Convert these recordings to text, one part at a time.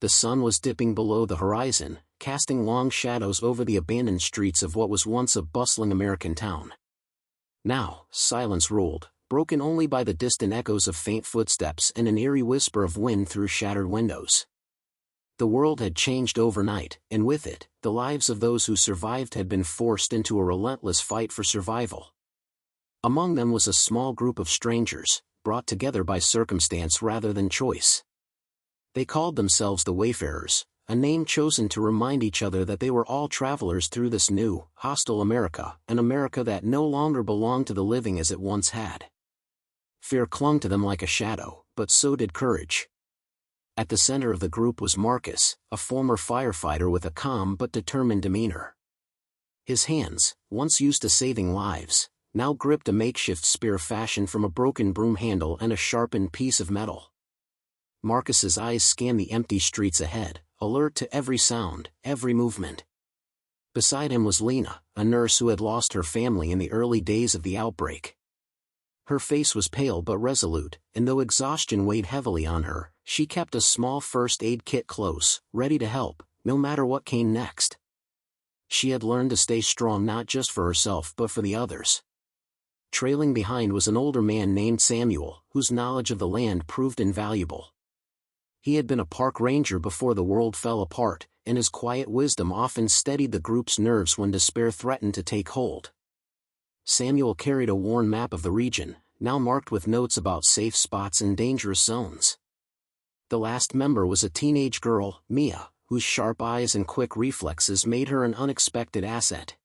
The sun was dipping below the horizon, casting long shadows over the abandoned streets of what was once a bustling American town. Now, silence ruled, broken only by the distant echoes of faint footsteps and an eerie whisper of wind through shattered windows. The world had changed overnight, and with it, the lives of those who survived had been forced into a relentless fight for survival. Among them was a small group of strangers, brought together by circumstance rather than choice. They called themselves the Wayfarers, a name chosen to remind each other that they were all travelers through this new, hostile America, an America that no longer belonged to the living as it once had. Fear clung to them like a shadow, but so did courage. At the center of the group was Marcus, a former firefighter with a calm but determined demeanor. His hands, once used to saving lives, now gripped a makeshift spear fashioned from a broken broom handle and a sharpened piece of metal. Marcus's eyes scanned the empty streets ahead, alert to every sound, every movement. Beside him was Lena, a nurse who had lost her family in the early days of the outbreak. Her face was pale but resolute, and though exhaustion weighed heavily on her, she kept a small first aid kit close, ready to help, no matter what came next. She had learned to stay strong not just for herself but for the others. Trailing behind was an older man named Samuel, whose knowledge of the land proved invaluable. He had been a park ranger before the world fell apart, and his quiet wisdom often steadied the group's nerves when despair threatened to take hold. Samuel carried a worn map of the region, now marked with notes about safe spots and dangerous zones. The last member was a teenage girl, Mia, whose sharp eyes and quick reflexes made her an unexpected asset.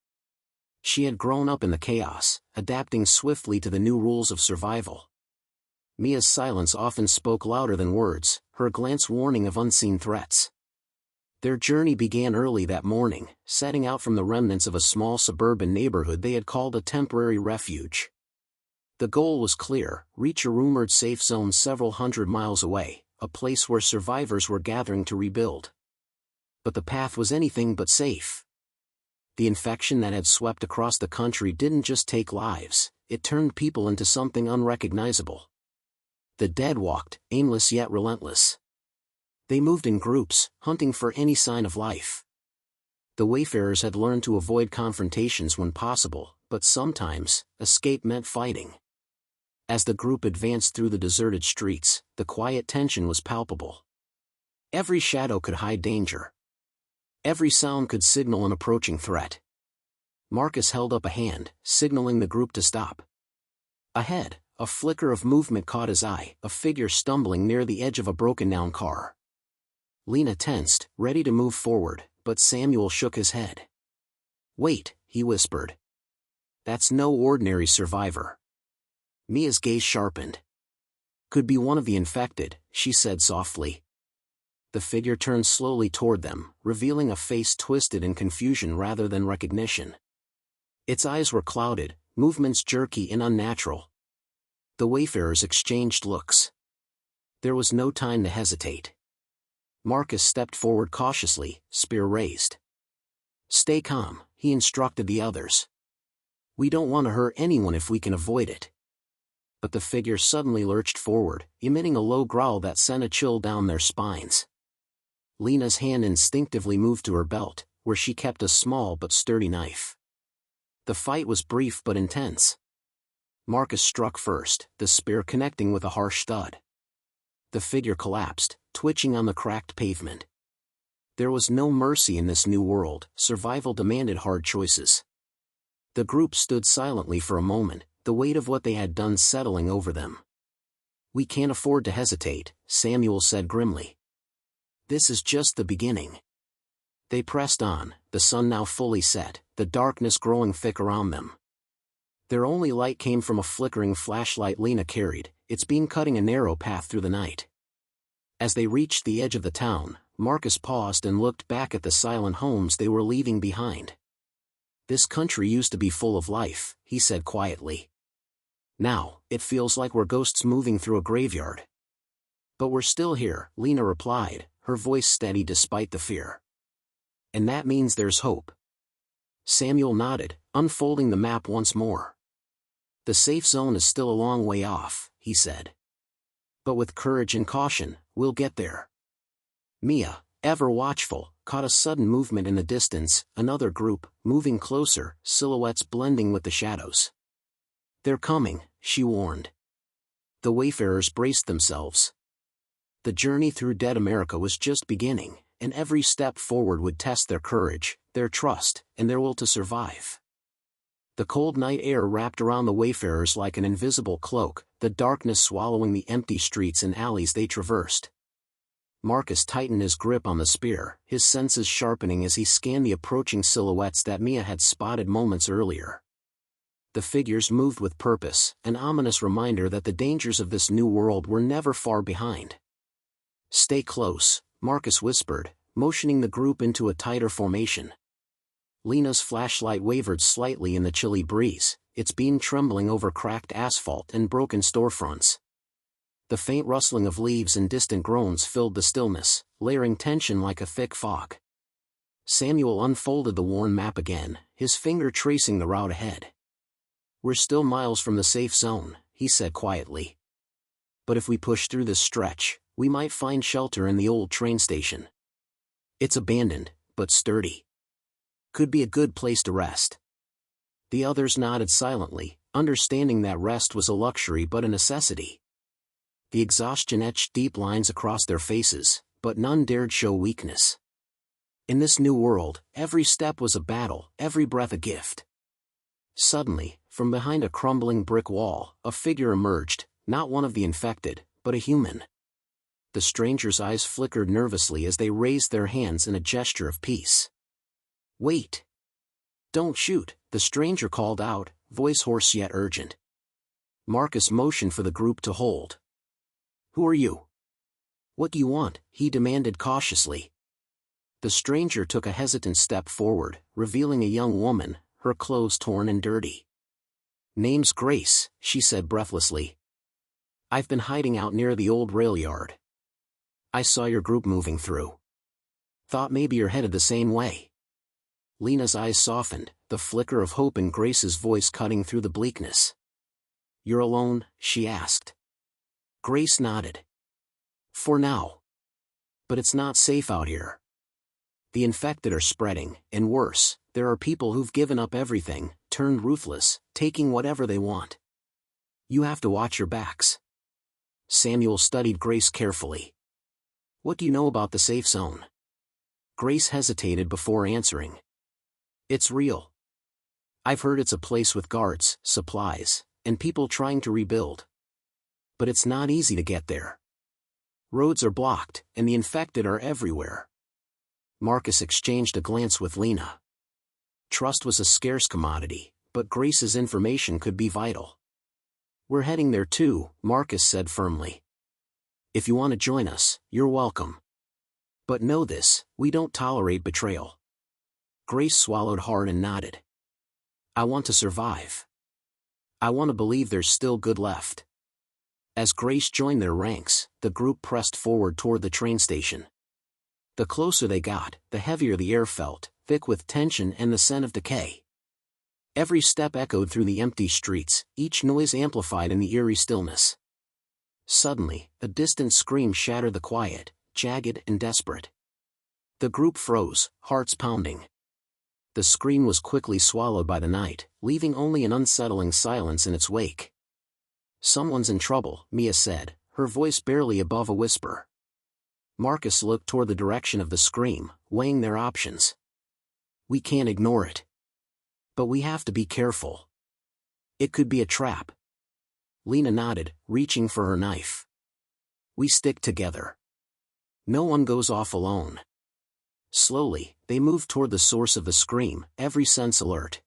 She had grown up in the chaos, adapting swiftly to the new rules of survival. Mia's silence often spoke louder than words, her glance warning of unseen threats. Their journey began early that morning, setting out from the remnants of a small suburban neighborhood they had called a temporary refuge. The goal was clear: reach a rumored safe zone several hundred miles away, a place where survivors were gathering to rebuild. But the path was anything but safe. The infection that had swept across the country didn't just take lives, it turned people into something unrecognizable. The dead walked, aimless yet relentless. They moved in groups, hunting for any sign of life. The Wayfarers had learned to avoid confrontations when possible, but sometimes, escape meant fighting. As the group advanced through the deserted streets, the quiet tension was palpable. Every shadow could hide danger. Every sound could signal an approaching threat. Marcus held up a hand, signaling the group to stop. Ahead, a flicker of movement caught his eye, a figure stumbling near the edge of a broken-down car. Lena tensed, ready to move forward, but Samuel shook his head. "Wait," he whispered. "That's no ordinary survivor." Mia's gaze sharpened. "Could be one of the infected," she said softly. The figure turned slowly toward them, revealing a face twisted in confusion rather than recognition. Its eyes were clouded, movements jerky and unnatural. The Wayfarers exchanged looks. There was no time to hesitate. Marcus stepped forward cautiously, spear raised. "Stay calm," he instructed the others. "We don't want to hurt anyone if we can avoid it." But the figure suddenly lurched forward, emitting a low growl that sent a chill down their spines. Lena's hand instinctively moved to her belt, where she kept a small but sturdy knife. The fight was brief but intense. Marcus struck first, the spear connecting with a harsh thud. The figure collapsed, twitching on the cracked pavement. There was no mercy in this new world, survival demanded hard choices. The group stood silently for a moment, the weight of what they had done settling over them. "We can't afford to hesitate," Samuel said grimly. "This is just the beginning." They pressed on, the sun now fully set, the darkness growing thick around them. Their only light came from a flickering flashlight Lena carried, its beam cutting a narrow path through the night. As they reached the edge of the town, Marcus paused and looked back at the silent homes they were leaving behind. "This country used to be full of life," he said quietly. "Now, it feels like we're ghosts moving through a graveyard." "But we're still here," Lena replied, her voice steady despite the fear. "And that means there's hope." Samuel nodded, unfolding the map once more. "The safe zone is still a long way off," he said. "But with courage and caution, we'll get there." Mia, ever watchful, caught a sudden movement in the distance, another group, moving closer, silhouettes blending with the shadows. "They're coming," she warned. The wayfarers braced themselves. The journey through dead America was just beginning, and every step forward would test their courage, their trust, and their will to survive. The cold night air wrapped around the wayfarers like an invisible cloak, the darkness swallowing the empty streets and alleys they traversed. Marcus tightened his grip on the spear, his senses sharpening as he scanned the approaching silhouettes that Mia had spotted moments earlier. The figures moved with purpose, an ominous reminder that the dangers of this new world were never far behind. "Stay close," Marcus whispered, motioning the group into a tighter formation. Lena's flashlight wavered slightly in the chilly breeze, its beam trembling over cracked asphalt and broken storefronts. The faint rustling of leaves and distant groans filled the stillness, layering tension like a thick fog. Samuel unfolded the worn map again, his finger tracing the route ahead. "We're still miles from the safe zone," he said quietly. "But if we push through this stretch, we might find shelter in the old train station. It's abandoned, but sturdy. Could be a good place to rest." The others nodded silently, understanding that rest was a luxury but a necessity. The exhaustion etched deep lines across their faces, but none dared show weakness. In this new world, every step was a battle, every breath a gift. Suddenly, from behind a crumbling brick wall, a figure emerged, not one of the infected, but a human. The stranger's eyes flickered nervously as they raised their hands in a gesture of peace. "Wait! Don't shoot," the stranger called out, voice hoarse yet urgent. Marcus motioned for the group to hold. "Who are you? What do you want?" he demanded cautiously. The stranger took a hesitant step forward, revealing a young woman, her clothes torn and dirty. "Name's Grace," she said breathlessly. "I've been hiding out near the old rail yard. I saw your group moving through. Thought maybe you're headed the same way." Lena's eyes softened, the flicker of hope in Grace's voice cutting through the bleakness. "You're alone?" she asked. Grace nodded. "For now. But it's not safe out here. The infected are spreading, and worse, there are people who've given up everything, turned ruthless, taking whatever they want. You have to watch your backs." Samuel studied Grace carefully. "What do you know about the safe zone?" Grace hesitated before answering. "It's real. I've heard it's a place with guards, supplies, and people trying to rebuild. But it's not easy to get there. Roads are blocked, and the infected are everywhere." Marcus exchanged a glance with Lena. Trust was a scarce commodity, but Grace's information could be vital. "We're heading there too," Marcus said firmly. "If you want to join us, you're welcome. But know this, we don't tolerate betrayal." Grace swallowed hard and nodded. "I want to survive. I want to believe there's still good left." As Grace joined their ranks, the group pressed forward toward the train station. The closer they got, the heavier the air felt, thick with tension and the scent of decay. Every step echoed through the empty streets, each noise amplified in the eerie stillness. Suddenly, a distant scream shattered the quiet, jagged and desperate. The group froze, hearts pounding. The scream was quickly swallowed by the night, leaving only an unsettling silence in its wake. "Someone's in trouble," Mia said, her voice barely above a whisper. Marcus looked toward the direction of the scream, weighing their options. "We can't ignore it. But we have to be careful. It could be a trap." Lena nodded, reaching for her knife. "We stick together. No one goes off alone." Slowly, they moved toward the source of the scream, every sense alert.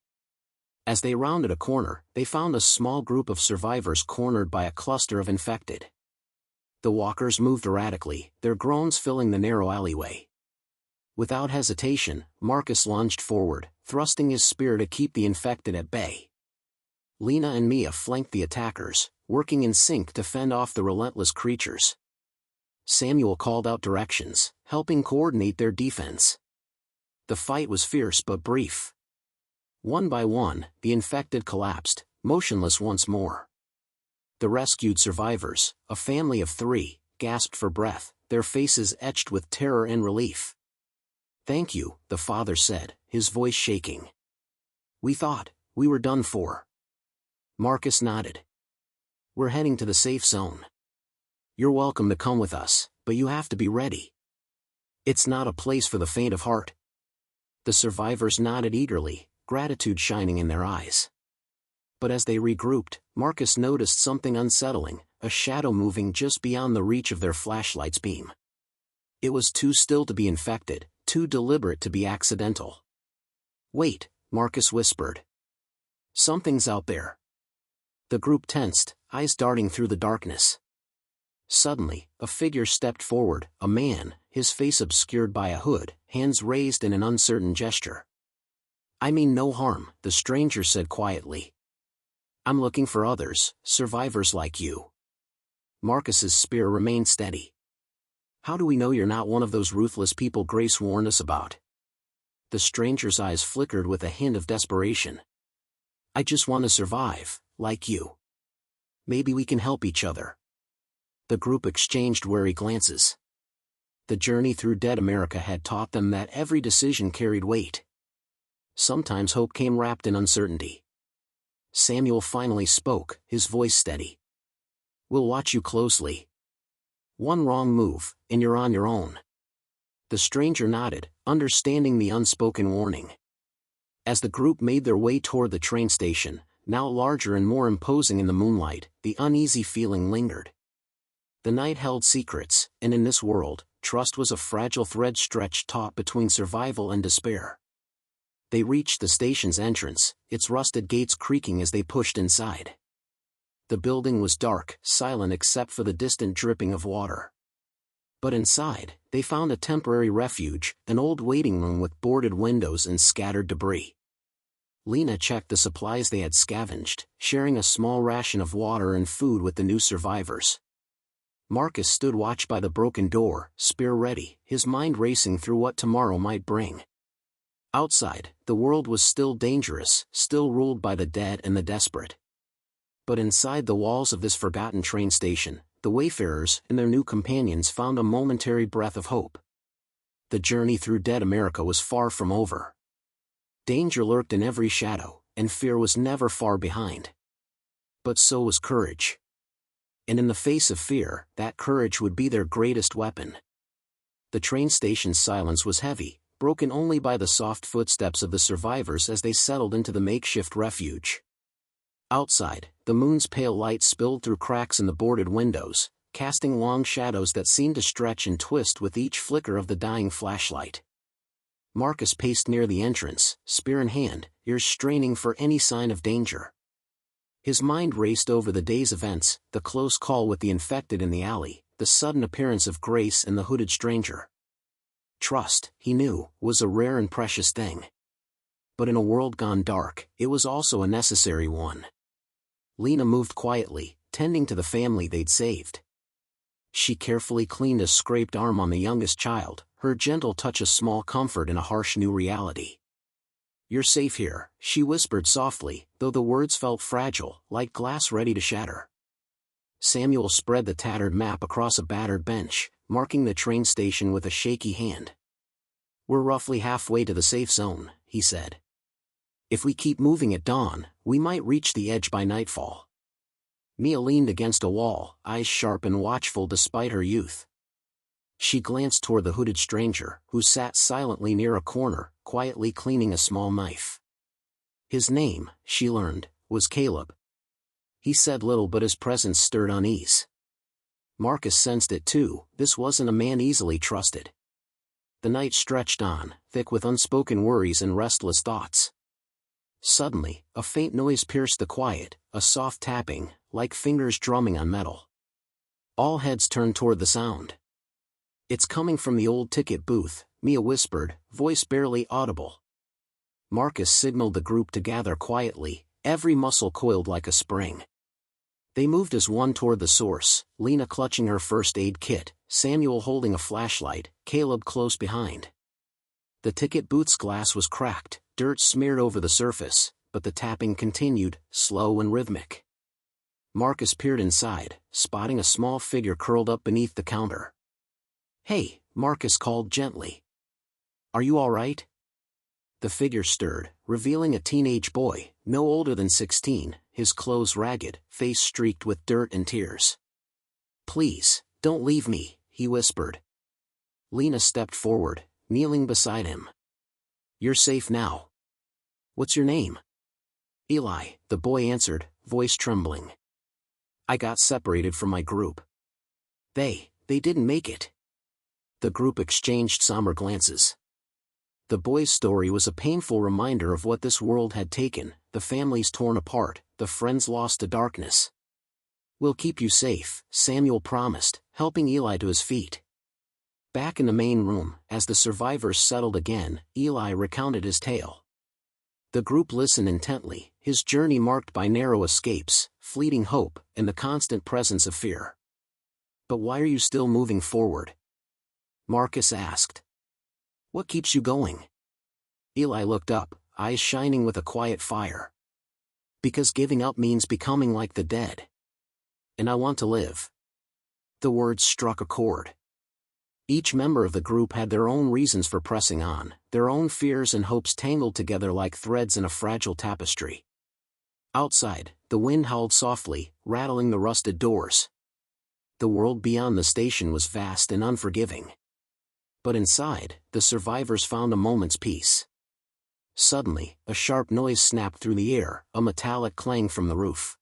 As they rounded a corner, they found a small group of survivors cornered by a cluster of infected. The walkers moved erratically, their groans filling the narrow alleyway. Without hesitation, Marcus lunged forward, thrusting his spear to keep the infected at bay. Lena and Mia flanked the attackers, working in sync to fend off the relentless creatures. Samuel called out directions, helping coordinate their defense. The fight was fierce but brief. One by one, the infected collapsed, motionless once more. The rescued survivors, a family of 3, gasped for breath, their faces etched with terror and relief. "Thank you," the father said, his voice shaking. "We thought we were done for." Marcus nodded. "We're heading to the safe zone. You're welcome to come with us, but you have to be ready. It's not a place for the faint of heart." The survivors nodded eagerly, gratitude shining in their eyes. But as they regrouped, Marcus noticed something unsettling, a shadow moving just beyond the reach of their flashlight's beam. It was too still to be infected, too deliberate to be accidental. "Wait," Marcus whispered. "Something's out there." The group tensed, eyes darting through the darkness. Suddenly, a figure stepped forward, a man, his face obscured by a hood, hands raised in an uncertain gesture. "I mean no harm," the stranger said quietly. "I'm looking for others, survivors like you." Marcus's spear remained steady. "How do we know you're not one of those ruthless people Grace warned us about?" The stranger's eyes flickered with a hint of desperation. "I just want to survive, like you. Maybe we can help each other." The group exchanged wary glances. The journey through dead America had taught them that every decision carried weight. Sometimes hope came wrapped in uncertainty. Samuel finally spoke, his voice steady. "We'll watch you closely. One wrong move, and you're on your own." The stranger nodded, understanding the unspoken warning. As the group made their way toward the train station, now larger and more imposing in the moonlight, the uneasy feeling lingered. The night held secrets, and in this world, trust was a fragile thread stretched taut between survival and despair. They reached the station's entrance, its rusted gates creaking as they pushed inside. The building was dark, silent except for the distant dripping of water. But inside, they found a temporary refuge, an old waiting room with boarded windows and scattered debris. Lena checked the supplies they had scavenged, sharing a small ration of water and food with the new survivors. Marcus stood watch by the broken door, spear ready, his mind racing through what tomorrow might bring. Outside, the world was still dangerous, still ruled by the dead and the desperate. But inside the walls of this forgotten train station, the wayfarers and their new companions found a momentary breath of hope. The journey through dead America was far from over. Danger lurked in every shadow, and fear was never far behind. But so was courage. And in the face of fear, that courage would be their greatest weapon. The train station's silence was heavy, broken only by the soft footsteps of the survivors as they settled into the makeshift refuge. Outside, the moon's pale light spilled through cracks in the boarded windows, casting long shadows that seemed to stretch and twist with each flicker of the dying flashlight. Marcus paced near the entrance, spear in hand, ears straining for any sign of danger. His mind raced over the day's events, the close call with the infected in the alley, the sudden appearance of Grace and the hooded stranger. Trust, he knew, was a rare and precious thing. But in a world gone dark, it was also a necessary one. Lena moved quietly, tending to the family they'd saved. She carefully cleaned a scraped arm on the youngest child, her gentle touch a small comfort in a harsh new reality. "You're safe here," she whispered softly, though the words felt fragile, like glass ready to shatter. Samuel spread the tattered map across a battered bench, marking the train station with a shaky hand. "We're roughly halfway to the safe zone," he said. "If we keep moving at dawn, we might reach the edge by nightfall." Mia leaned against a wall, eyes sharp and watchful despite her youth. She glanced toward the hooded stranger, who sat silently near a corner, quietly cleaning a small knife. His name, she learned, was Caleb. He said little but his presence stirred unease. Marcus sensed it too, this wasn't a man easily trusted. The night stretched on, thick with unspoken worries and restless thoughts. Suddenly, a faint noise pierced the quiet, a soft tapping, like fingers drumming on metal. All heads turned toward the sound. "It's coming from the old ticket booth," Mia whispered, voice barely audible. Marcus signaled the group to gather quietly, every muscle coiled like a spring. They moved as one toward the source, Lena clutching her first aid kit, Samuel holding a flashlight, Caleb close behind. The ticket booth's glass was cracked, dirt smeared over the surface, but the tapping continued, slow and rhythmic. Marcus peered inside, spotting a small figure curled up beneath the counter. "Hey," Marcus called gently. "Are you all right?" The figure stirred, revealing a teenage boy, no older than 16, his clothes ragged, face streaked with dirt and tears. "Please, don't leave me," he whispered. Lena stepped forward, kneeling beside him. "You're safe now. What's your name?" "Eli," the boy answered, voice trembling. "I got separated from my group. They didn't make it." The group exchanged somber glances. The boy's story was a painful reminder of what this world had taken, the families torn apart, the friends lost to darkness. "We'll keep you safe," Samuel promised, helping Eli to his feet. Back in the main room, as the survivors settled again, Eli recounted his tale. The group listened intently, his journey marked by narrow escapes, fleeting hope, and the constant presence of fear. "But why are you still moving forward?" Marcus asked. "What keeps you going?" Eli looked up, eyes shining with a quiet fire. "Because giving up means becoming like the dead. And I want to live." The words struck a chord. Each member of the group had their own reasons for pressing on, their own fears and hopes tangled together like threads in a fragile tapestry. Outside, the wind howled softly, rattling the rusted doors. The world beyond the station was vast and unforgiving. But inside, the survivors found a moment's peace. Suddenly, a sharp noise snapped through the air, a metallic clang from the roof.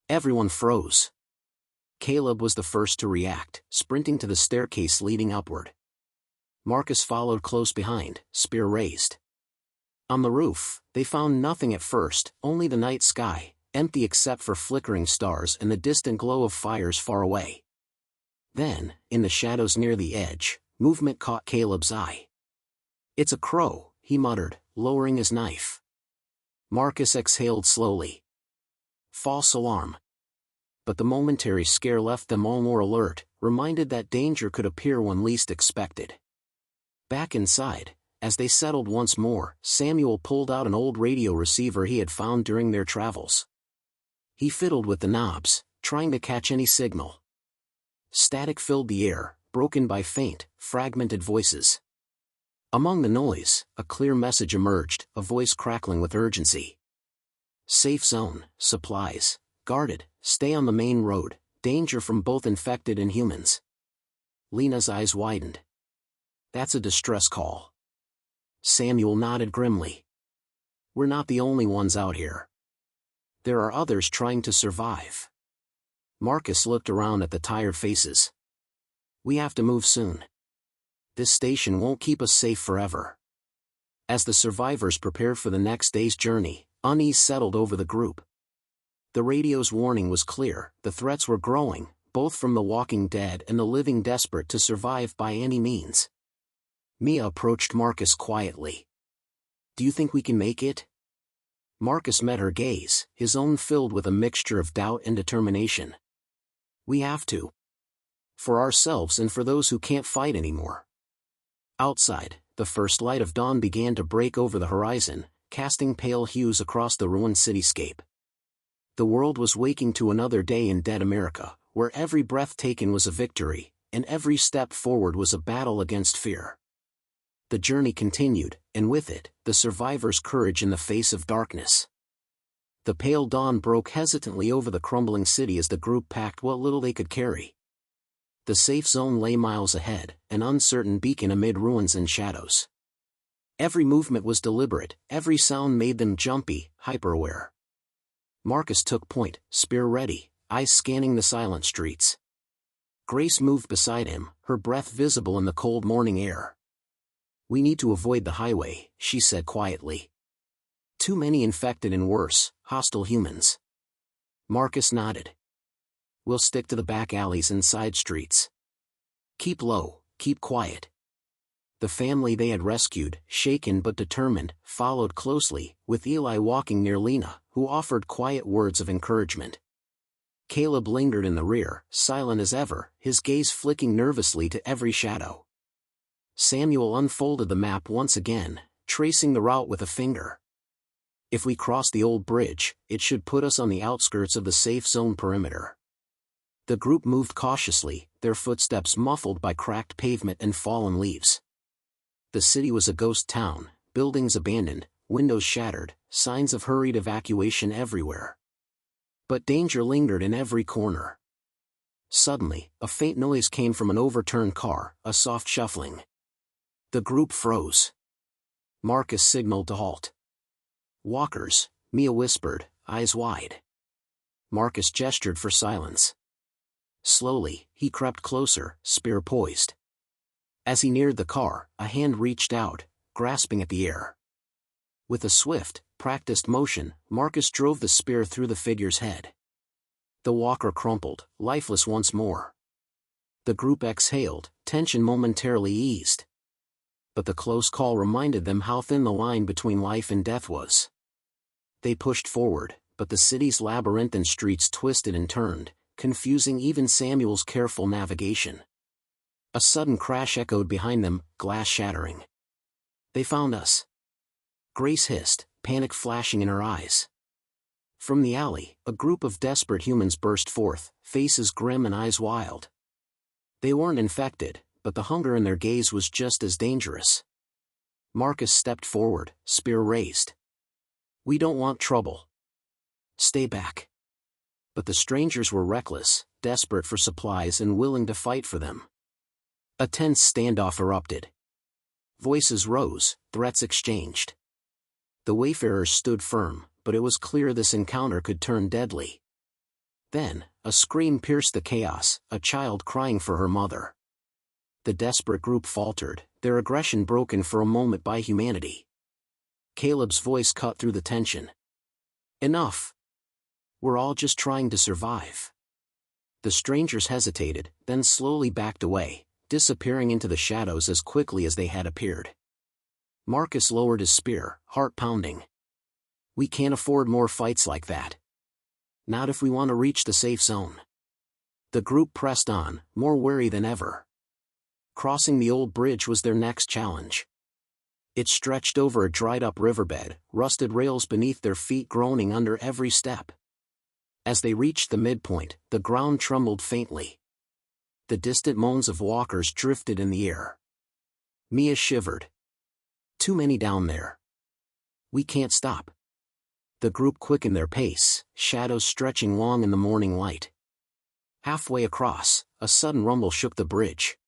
Everyone froze. Caleb was the first to react, sprinting to the staircase leading upward. Marcus followed close behind, spear raised. On the roof, they found nothing at first, only the night sky, empty except for flickering stars and the distant glow of fires far away. Then, in the shadows near the edge, movement caught Caleb's eye. "It's a crow," he muttered, lowering his knife. Marcus exhaled slowly. False alarm. But the momentary scare left them all more alert, reminded that danger could appear when least expected. Back inside, as they settled once more, Samuel pulled out an old radio receiver he had found during their travels. He fiddled with the knobs, trying to catch any signal. Static filled the air, broken by faint, fragmented voices. Among the noise, a clear message emerged, a voice crackling with urgency. "Safe zone, supplies, guarded, stay on the main road, danger from both infected and humans." Lena's eyes widened. "That's a distress call." Samuel nodded grimly. "We're not the only ones out here. There are others trying to survive." Marcus looked around at the tired faces. "We have to move soon. This station won't keep us safe forever." As the survivors prepared for the next day's journey, unease settled over the group. The radio's warning was clear, the threats were growing, both from the walking dead and the living desperate to survive by any means. Mia approached Marcus quietly. "Do you think we can make it?" Marcus met her gaze, his own filled with a mixture of doubt and determination. "We have to. For ourselves and for those who can't fight anymore." Outside, the first light of dawn began to break over the horizon, casting pale hues across the ruined cityscape. The world was waking to another day in dead America, where every breath taken was a victory, and every step forward was a battle against fear. The journey continued, and with it, the survivors' courage in the face of darkness. The pale dawn broke hesitantly over the crumbling city as the group packed what little they could carry. The safe zone lay miles ahead, an uncertain beacon amid ruins and shadows. Every movement was deliberate, every sound made them jumpy, hyper-aware. Marcus took point, spear ready, eyes scanning the silent streets. Grace moved beside him, her breath visible in the cold morning air. "We need to avoid the highway," she said quietly. "Too many infected and worse, hostile humans." Marcus nodded. "We'll stick to the back alleys and side streets. Keep low, keep quiet." The family they had rescued, shaken but determined, followed closely, with Eli walking near Lena, who offered quiet words of encouragement. Caleb lingered in the rear, silent as ever, his gaze flicking nervously to every shadow. Samuel unfolded the map once again, tracing the route with a finger. "If we cross the old bridge, it should put us on the outskirts of the safe zone perimeter." The group moved cautiously, their footsteps muffled by cracked pavement and fallen leaves. The city was a ghost town, buildings abandoned, windows shattered, signs of hurried evacuation everywhere. But danger lingered in every corner. Suddenly, a faint noise came from an overturned car, a soft shuffling. The group froze. Marcus signaled to halt. "Walkers," Mia whispered, eyes wide. Marcus gestured for silence. Slowly, he crept closer, spear poised. As he neared the car, a hand reached out, grasping at the air. With a swift, practiced motion, Marcus drove the spear through the figure's head. The walker crumpled, lifeless once more. The group exhaled, tension momentarily eased. But the close call reminded them how thin the line between life and death was. They pushed forward, but the city's labyrinthine streets twisted and turned, confusing even Samuel's careful navigation. A sudden crash echoed behind them, glass shattering. "They found us," Grace hissed, panic flashing in her eyes. From the alley, a group of desperate humans burst forth, faces grim and eyes wild. They weren't infected, but the hunger in their gaze was just as dangerous. Marcus stepped forward, spear raised. "We don't want trouble. Stay back." But the strangers were reckless, desperate for supplies and willing to fight for them. A tense standoff erupted. Voices rose, threats exchanged. The wayfarers stood firm, but it was clear this encounter could turn deadly. Then, a scream pierced the chaos, a child crying for her mother. The desperate group faltered, their aggression broken for a moment by humanity. Caleb's voice cut through the tension. "Enough. We're all just trying to survive." The strangers hesitated, then slowly backed away, disappearing into the shadows as quickly as they had appeared. Marcus lowered his spear, heart pounding. "We can't afford more fights like that. Not if we want to reach the safe zone." The group pressed on, more wary than ever. Crossing the old bridge was their next challenge. It stretched over a dried-up riverbed, rusted rails beneath their feet groaning under every step. As they reached the midpoint, the ground trembled faintly. The distant moans of walkers drifted in the air. Mia shivered. "Too many down there. We can't stop." The group quickened their pace, shadows stretching long in the morning light. Halfway across, a sudden rumble shook the bridge.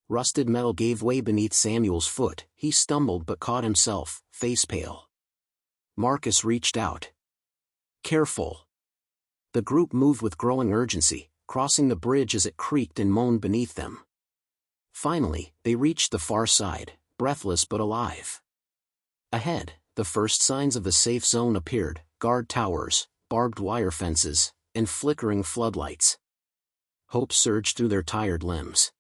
Rusted metal gave way beneath Samuel's foot. He stumbled but caught himself, face pale. Marcus reached out. "Careful." The group moved with growing urgency, crossing the bridge as it creaked and moaned beneath them. Finally, they reached the far side, breathless but alive. Ahead, the first signs of the safe zone appeared, guard towers, barbed wire fences, and flickering floodlights. Hope surged through their tired limbs.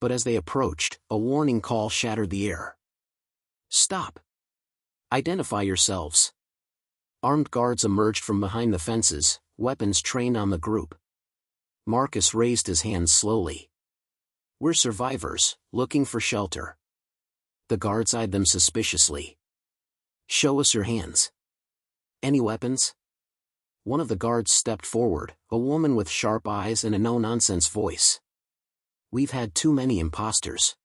But as they approached, a warning call shattered the air. "Stop! Identify yourselves." Armed guards emerged from behind the fences, weapons trained on the group. Marcus raised his hands slowly. "We're survivors, looking for shelter." The guards eyed them suspiciously. "Show us your hands." "Any weapons?" One of the guards stepped forward, a woman with sharp eyes and a no-nonsense voice. "We've had too many imposters.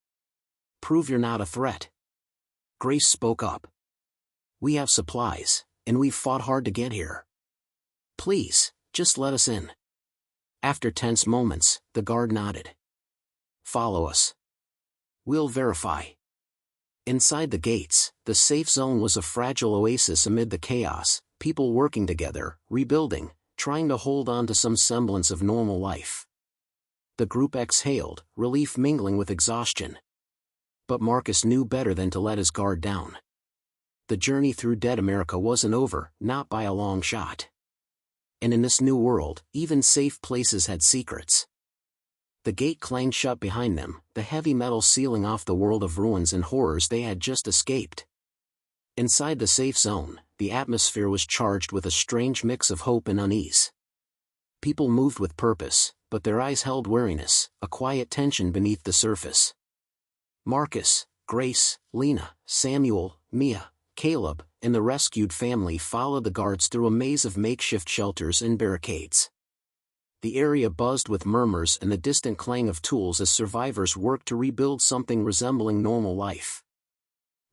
Prove you're not a threat." Grace spoke up. "We have supplies, and we've fought hard to get here. Please, just let us in." After tense moments, the guard nodded. "Follow us. We'll verify." Inside the gates, the safe zone was a fragile oasis amid the chaos, people working together, rebuilding, trying to hold on to some semblance of normal life. The group exhaled, relief mingling with exhaustion. But Marcus knew better than to let his guard down. The journey through dead America wasn't over, not by a long shot. And in this new world, even safe places had secrets. The gate clanged shut behind them, the heavy metal sealing off the world of ruins and horrors they had just escaped. Inside the safe zone, the atmosphere was charged with a strange mix of hope and unease. People moved with purpose, but their eyes held weariness, a quiet tension beneath the surface. Marcus, Grace, Lena, Samuel, Mia, Caleb, and the rescued family followed the guards through a maze of makeshift shelters and barricades. the area buzzed with murmurs and the distant clang of tools as survivors worked to rebuild something resembling normal life.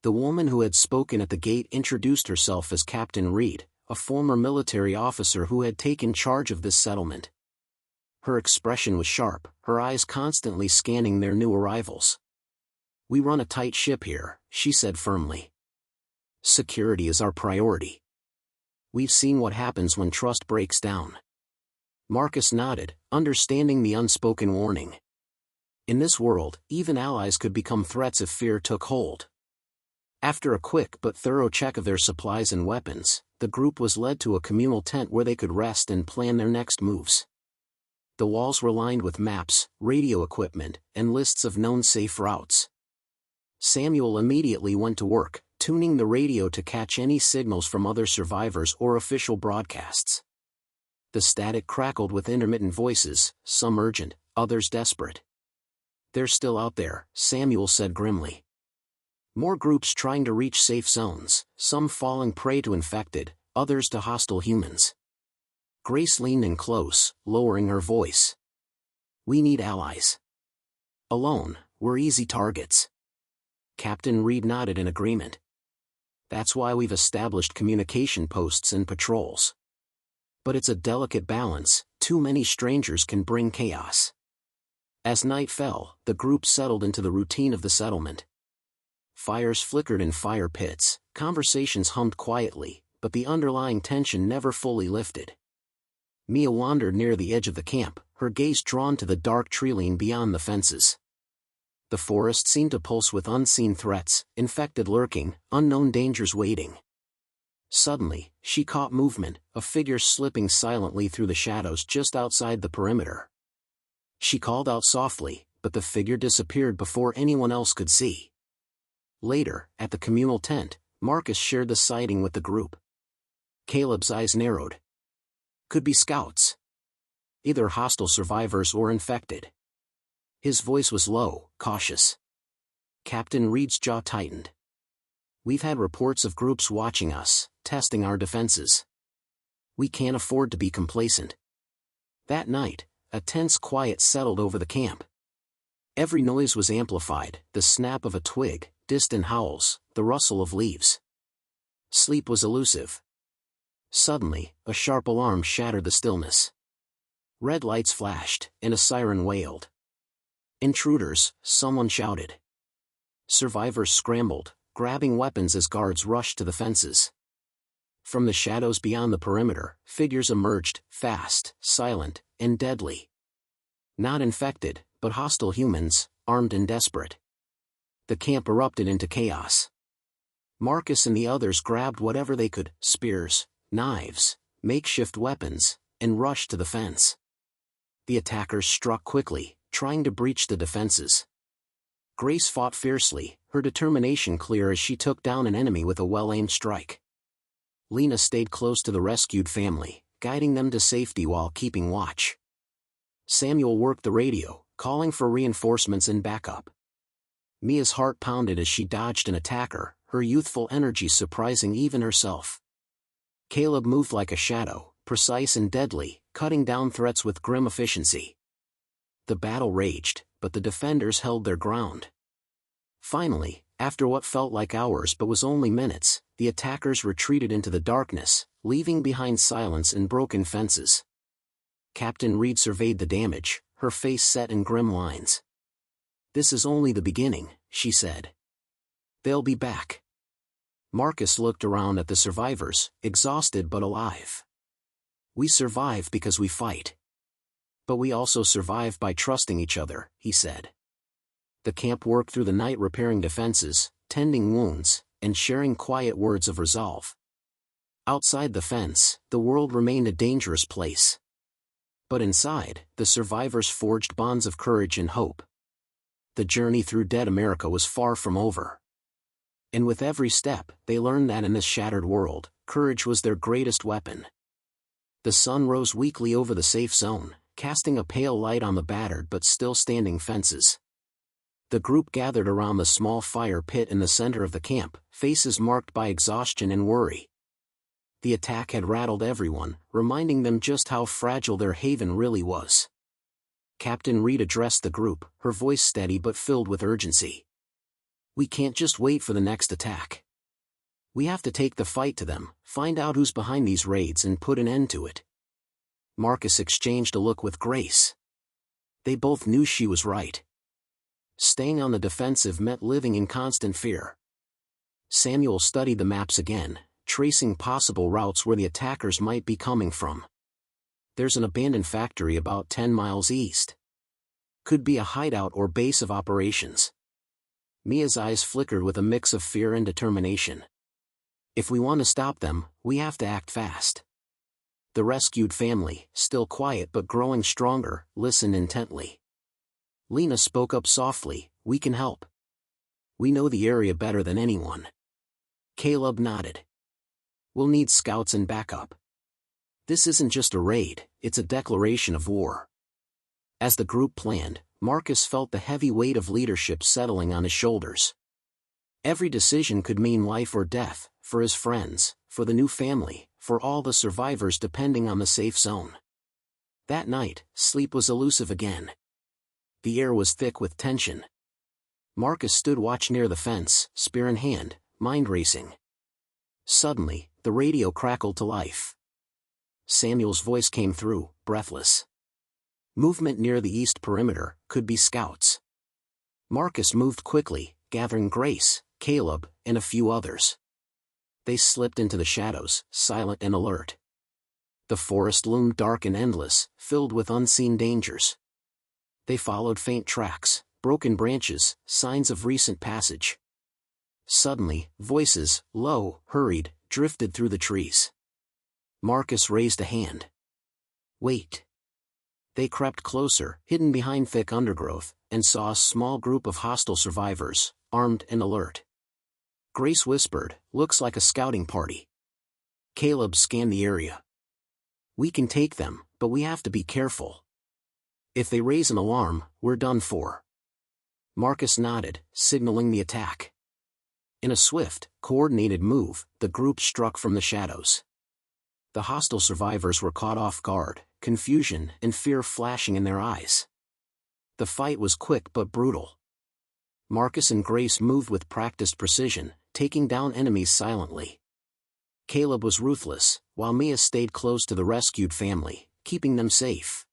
The woman who had spoken at the gate introduced herself as Captain Reed, a former military officer who had taken charge of this settlement. Her expression was sharp, her eyes constantly scanning their new arrivals. "We run a tight ship here," she said firmly. "Security is our priority. We've seen what happens when trust breaks down." Marcus nodded, understanding the unspoken warning. In this world, even allies could become threats if fear took hold. After a quick but thorough check of their supplies and weapons, the group was led to a communal tent where they could rest and plan their next moves. The walls were lined with maps, radio equipment, and lists of known safe routes. Samuel immediately went to work, tuning the radio to catch any signals from other survivors or official broadcasts. The static crackled with intermittent voices, some urgent, others desperate. "They're still out there," Samuel said grimly. "More groups trying to reach safe zones, some falling prey to infected, others to hostile humans." Grace leaned in close, lowering her voice. "We need allies. Alone, we're easy targets." Captain Reed nodded in agreement. "That's why we've established communication posts and patrols. But it's a delicate balance, too many strangers can bring chaos." As night fell, the group settled into the routine of the settlement. Fires flickered in fire pits, conversations hummed quietly, but the underlying tension never fully lifted. Mia wandered near the edge of the camp, her gaze drawn to the dark treeline beyond the fences. The forest seemed to pulse with unseen threats, infected lurking, unknown dangers waiting. Suddenly, she caught movement, a figure slipping silently through the shadows just outside the perimeter. She called out softly, but the figure disappeared before anyone else could see. Later, at the communal tent, Marcus shared the sighting with the group. Caleb's eyes narrowed. "Could be scouts. Either hostile survivors or infected." His voice was low, cautious. Captain Reed's jaw tightened. "We've had reports of groups watching us, testing our defenses. We can't afford to be complacent." That night, a tense quiet settled over the camp. Every noise was amplified, the snap of a twig, distant howls, the rustle of leaves. Sleep was elusive. Suddenly, a sharp alarm shattered the stillness. Red lights flashed, and a siren wailed. "Intruders," someone shouted. Survivors scrambled, grabbing weapons as guards rushed to the fences. From the shadows beyond the perimeter, figures emerged, fast, silent, and deadly. Not infected, but hostile humans, armed and desperate. The camp erupted into chaos. Marcus and the others grabbed whatever they could, spears, knives, makeshift weapons, and rushed to the fence. The attackers struck quickly, trying to breach the defenses. Grace fought fiercely, her determination clear as she took down an enemy with a well-aimed strike. Lena stayed close to the rescued family, guiding them to safety while keeping watch. Samuel worked the radio, calling for reinforcements and backup. Mia's heart pounded as she dodged an attacker, her youthful energy surprising even herself. Caleb moved like a shadow, precise and deadly, cutting down threats with grim efficiency. The battle raged, but the defenders held their ground. Finally, after what felt like hours but was only minutes, the attackers retreated into the darkness, leaving behind silence and broken fences. Captain Reed surveyed the damage, her face set in grim lines. "This is only the beginning," she said. "They'll be back." Marcus looked around at the survivors, exhausted but alive. "We survive because we fight. But we also survive by trusting each other," he said. The camp worked through the night repairing defenses, tending wounds, and sharing quiet words of resolve. Outside the fence, the world remained a dangerous place. But inside, the survivors forged bonds of courage and hope. The journey through dead America was far from over. And with every step, they learned that in this shattered world, courage was their greatest weapon. The sun rose weakly over the safe zone, casting a pale light on the battered but still standing fences. The group gathered around the small fire pit in the center of the camp, faces marked by exhaustion and worry. The attack had rattled everyone, reminding them just how fragile their haven really was. Captain Reed addressed the group, her voice steady but filled with urgency. "We can't just wait for the next attack. We have to take the fight to them, find out who's behind these raids and put an end to it." Marcus exchanged a look with Grace. They both knew she was right. Staying on the defensive meant living in constant fear. Samuel studied the maps again, tracing possible routes where the attackers might be coming from. "There's an abandoned factory about 10 miles east. Could be a hideout or base of operations." Mia's eyes flickered with a mix of fear and determination. "If we want to stop them, we have to act fast." The rescued family, still quiet but growing stronger, listened intently. Lena spoke up softly, "We can help. We know the area better than anyone." Caleb nodded. "We'll need scouts and backup. This isn't just a raid, it's a declaration of war." As the group planned, Marcus felt the heavy weight of leadership settling on his shoulders. Every decision could mean life or death, for his friends, for the new family, for all the survivors depending on the safe zone. That night, sleep was elusive again. The air was thick with tension. Marcus stood watch near the fence, spear in hand, mind racing. Suddenly, the radio crackled to life. Samuel's voice came through, breathless. "Movement near the east perimeter, could be scouts." Marcus moved quickly, gathering Grace, Caleb, and a few others. They slipped into the shadows, silent and alert. The forest loomed dark and endless, filled with unseen dangers. They followed faint tracks, broken branches, signs of recent passage. Suddenly, voices, low, hurried, drifted through the trees. Marcus raised a hand. "Wait." They crept closer, hidden behind thick undergrowth, and saw a small group of hostile survivors, armed and alert. Grace whispered, "Looks like a scouting party." Caleb scanned the area. "We can take them, but we have to be careful. If they raise an alarm, we're done for." Marcus nodded, signaling the attack. In a swift, coordinated move, the group struck from the shadows. The hostile survivors were caught off guard, confusion and fear flashing in their eyes. The fight was quick but brutal. Marcus and Grace moved with practiced precision, taking down enemies silently. Caleb was ruthless, while Mia stayed close to the rescued family, keeping them safe.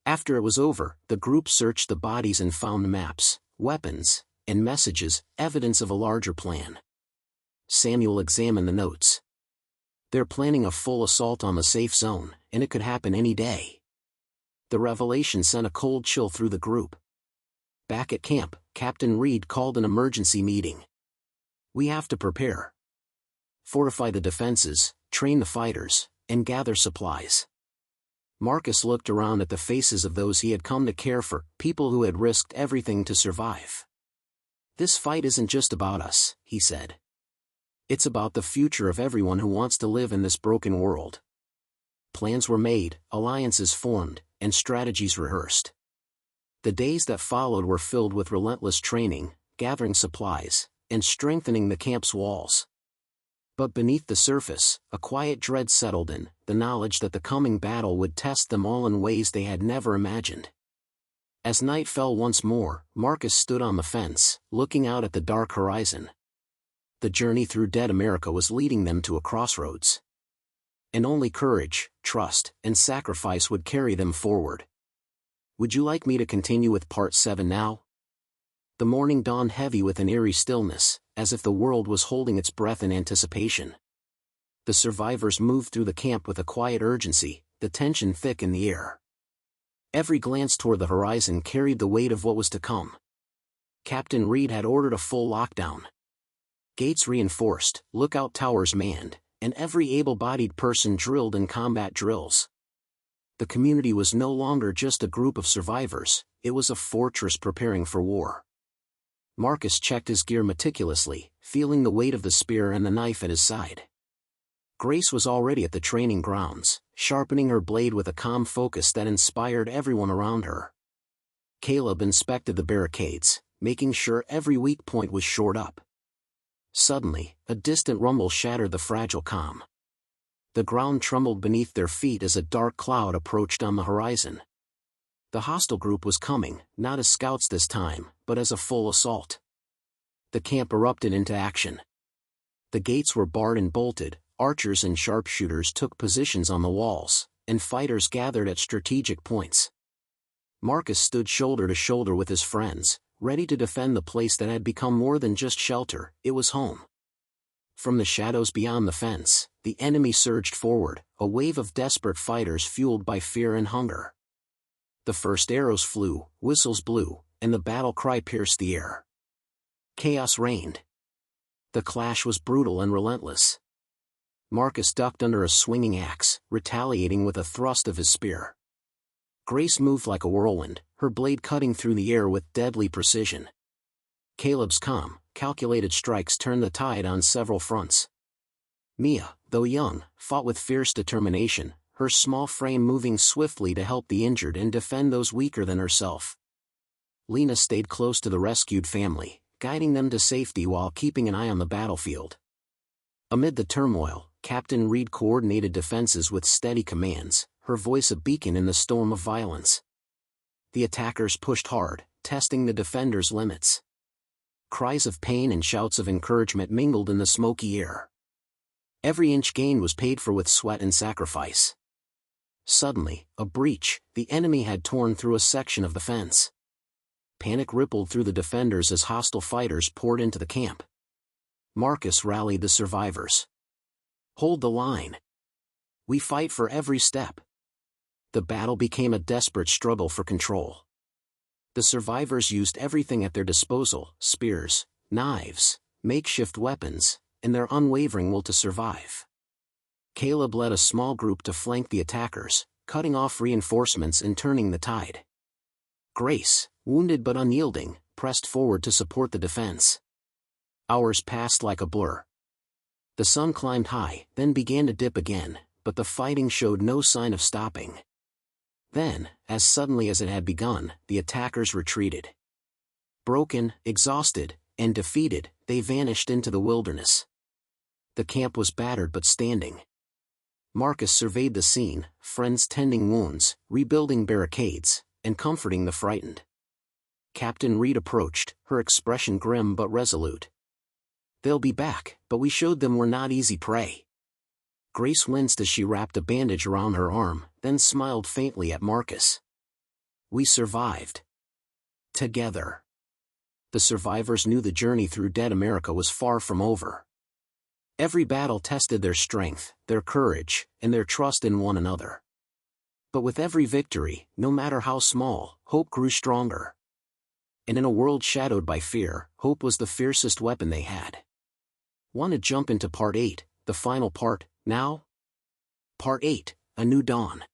After it was over, the group searched the bodies and found maps, weapons, and messages, evidence of a larger plan. Samuel examined the notes. "They're planning a full assault on the safe zone, and it could happen any day." The revelation sent a cold chill through the group. Back at camp, Captain Reed called an emergency meeting. "We have to prepare. Fortify the defenses, train the fighters, and gather supplies." Marcus looked around at the faces of those he had come to care for, people who had risked everything to survive. "This fight isn't just about us," he said. "It's about the future of everyone who wants to live in this broken world." Plans were made, alliances formed, and strategies rehearsed. The days that followed were filled with relentless training, gathering supplies, and strengthening the camp's walls. But beneath the surface, a quiet dread settled in, the knowledge that the coming battle would test them all in ways they had never imagined. As night fell once more, Marcus stood on the fence, looking out at the dark horizon. The journey through dead America was leading them to a crossroads. And only courage, trust, and sacrifice would carry them forward. Would you like me to continue with part 7 now? The morning dawned heavy with an eerie stillness, as if the world was holding its breath in anticipation. The survivors moved through the camp with a quiet urgency, the tension thick in the air. Every glance toward the horizon carried the weight of what was to come. Captain Reed had ordered a full lockdown. Gates reinforced, lookout towers manned, and every able-bodied person drilled in combat drills. The community was no longer just a group of survivors, it was a fortress preparing for war. Marcus checked his gear meticulously, feeling the weight of the spear and the knife at his side. Grace was already at the training grounds, sharpening her blade with a calm focus that inspired everyone around her. Caleb inspected the barricades, making sure every weak point was shored up. Suddenly, a distant rumble shattered the fragile calm. The ground trembled beneath their feet as a dark cloud approached on the horizon. The hostile group was coming, not as scouts this time, but as a full assault. The camp erupted into action. The gates were barred and bolted, archers and sharpshooters took positions on the walls, and fighters gathered at strategic points. Marcus stood shoulder to shoulder with his friends, ready to defend the place that had become more than just shelter, it was home. From the shadows beyond the fence, the enemy surged forward, a wave of desperate fighters fueled by fear and hunger. The first arrows flew, whistles blew, and the battle cry pierced the air. Chaos reigned. The clash was brutal and relentless. Marcus ducked under a swinging axe, retaliating with a thrust of his spear. Grace moved like a whirlwind, her blade cutting through the air with deadly precision. Caleb's calm, calculated strikes turned the tide on several fronts. Mia, though young, fought with fierce determination, her small frame moving swiftly to help the injured and defend those weaker than herself. Lena stayed close to the rescued family, guiding them to safety while keeping an eye on the battlefield. Amid the turmoil, Captain Reed coordinated defenses with steady commands, her voice a beacon in the storm of violence. The attackers pushed hard, testing the defenders' limits. Cries of pain and shouts of encouragement mingled in the smoky air. Every inch gained was paid for with sweat and sacrifice. Suddenly, a breach, the enemy had torn through a section of the fence. Panic rippled through the defenders as hostile fighters poured into the camp. Marcus rallied the survivors. "Hold the line. We fight for every step." The battle became a desperate struggle for control. The survivors used everything at their disposal, spears, knives, makeshift weapons, and their unwavering will to survive. Caleb led a small group to flank the attackers, cutting off reinforcements and turning the tide. Grace, wounded but unyielding, pressed forward to support the defense. Hours passed like a blur. The sun climbed high, then began to dip again, but the fighting showed no sign of stopping. Then, as suddenly as it had begun, the attackers retreated. Broken, exhausted, and defeated, they vanished into the wilderness. The camp was battered but standing. Marcus surveyed the scene, friends tending wounds, rebuilding barricades, and comforting the frightened. Captain Reed approached, her expression grim but resolute. "They'll be back, but we showed them we're not easy prey." Grace winced as she wrapped a bandage around her arm, then smiled faintly at Marcus. "We survived. Together." The survivors knew the journey through dead America was far from over. Every battle tested their strength, their courage, and their trust in one another. But with every victory, no matter how small, hope grew stronger. And in a world shadowed by fear, hope was the fiercest weapon they had. Want to jump into Part 8, the final part, now? Part 8, A New Dawn.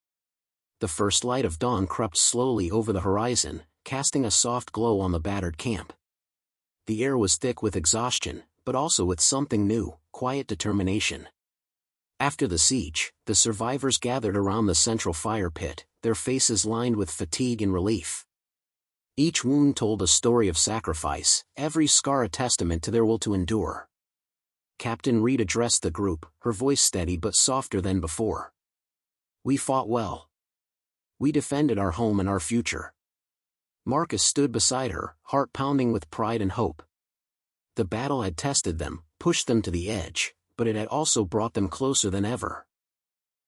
The first light of dawn crept slowly over the horizon, casting a soft glow on the battered camp. The air was thick with exhaustion, but also with something new, quiet determination. After the siege, the survivors gathered around the central fire pit, their faces lined with fatigue and relief. Each wound told a story of sacrifice, every scar a testament to their will to endure. Captain Reed addressed the group, her voice steady but softer than before. "We fought well. We defended our home and our future." Marcus stood beside her, heart pounding with pride and hope. The battle had tested them, pushed them to the edge, but it had also brought them closer than ever.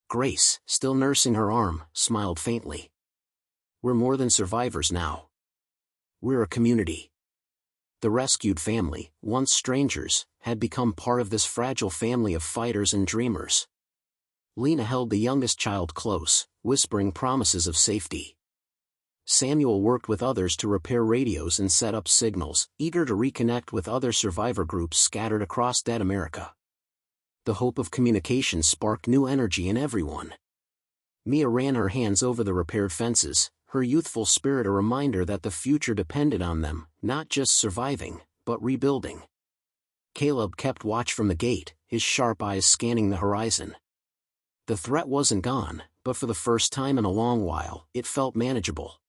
Grace, still nursing her arm, smiled faintly. "We're more than survivors now. We're a community." The rescued family, once strangers, had become part of this fragile family of fighters and dreamers. Lena held the youngest child close, whispering promises of safety. Samuel worked with others to repair radios and set up signals, eager to reconnect with other survivor groups scattered across dead America. The hope of communication sparked new energy in everyone. Mia ran her hands over the repaired fences, her youthful spirit a reminder that the future depended on them, not just surviving, but rebuilding. Caleb kept watch from the gate, his sharp eyes scanning the horizon. The threat wasn't gone, but for the first time in a long while, it felt manageable.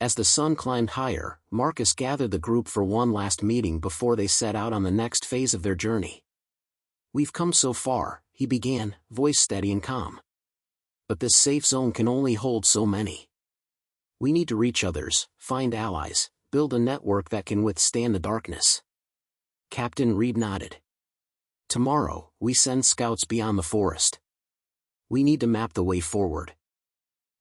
As the sun climbed higher, Marcus gathered the group for one last meeting before they set out on the next phase of their journey. "We've come so far," he began, voice steady and calm. "But this safe zone can only hold so many. We need to reach others, find allies, build a network that can withstand the darkness." Captain Reed nodded. "Tomorrow, we send scouts beyond the forest. We need to map the way forward."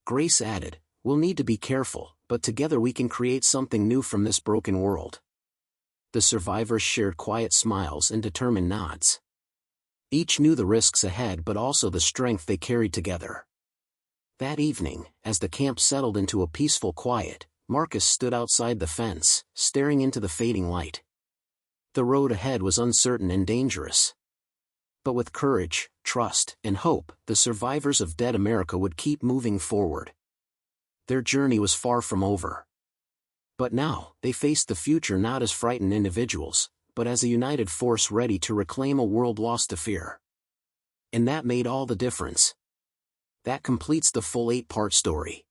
Grace added, "We'll need to be careful, but together we can create something new from this broken world." The survivors shared quiet smiles and determined nods. Each knew the risks ahead but also the strength they carried together. That evening, as the camp settled into a peaceful quiet, Marcus stood outside the fence, staring into the fading light. The road ahead was uncertain and dangerous. But with courage, trust, and hope, the survivors of Dead America would keep moving forward. Their journey was far from over. But now, they faced the future not as frightened individuals, but as a united force ready to reclaim a world lost to fear. And that made all the difference. That completes the full 8-part story.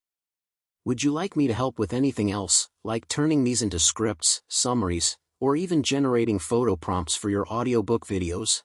Would you like me to help with anything else, like turning these into scripts, summaries, or even generating photo prompts for your audiobook videos?